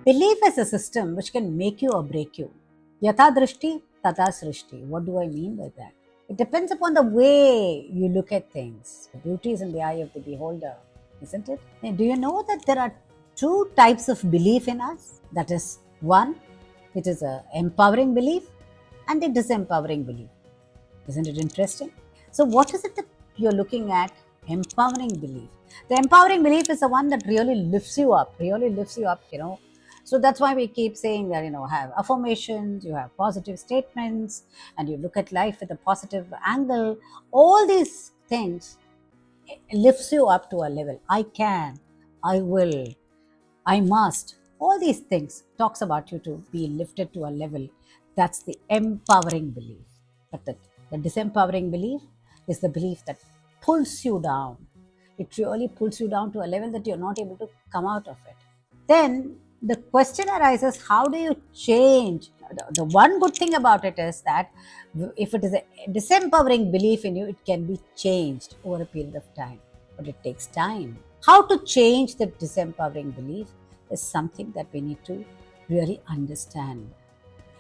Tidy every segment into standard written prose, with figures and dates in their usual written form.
Belief is a system which can make you or break you. Yatha drishti, tata srishti. What do I mean by that? It depends upon the way you look at things. The beauty is in the eye of the beholder, isn't it? And do you know that there are two types of belief in us? That is, one, it is a empowering belief and a disempowering belief. Isn't it interesting? So, what is it that you're looking at? Empowering belief. The empowering belief is the one that really lifts you up, So that's why we keep saying that, have affirmations, you have positive statements, and you look at life with a positive angle. All these things lifts you up to a level. I can, I will, I must. All these things talks about you to be lifted to a level. That's the empowering belief. But the disempowering belief is the belief that pulls you down. It really pulls you down to a level that you're not able to come out of it. Then the question arises, how do you change? The one good thing about it is that if it is a disempowering belief in you, it can be changed over a period of time, but it takes time. How to change the disempowering belief is something that we need to really understand.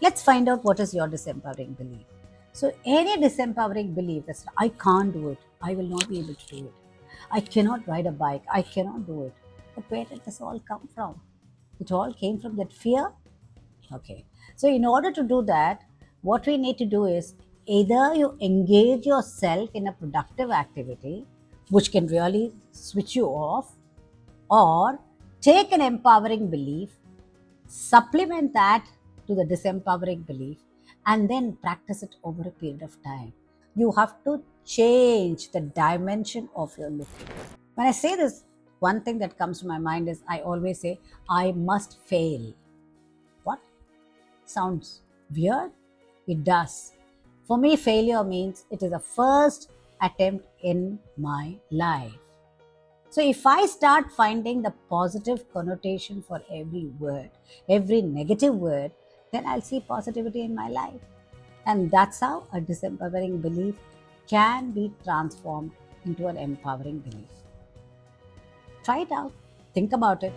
Let's find out what is your disempowering belief. So, any disempowering belief is I can't do it, I will not be able to do it, I cannot ride a bike, I cannot do it. But where did this all come from? It all came from that fear. Okay. So, in order to do that, what we need to do is either you engage yourself in a productive activity, which can really switch you off, or take an empowering belief, supplement that to the disempowering belief, and then practice it over a period of time. You have to change the dimension of your looking. When I say this, one thing that comes to my mind is I always say, I must fail. What? Sounds weird? It does. For me, failure means it is a first attempt in my life. So if I start finding the positive connotation for every word, every negative word, then I'll see positivity in my life. And that's how a disempowering belief can be transformed into an empowering belief. Try it out. Think about it.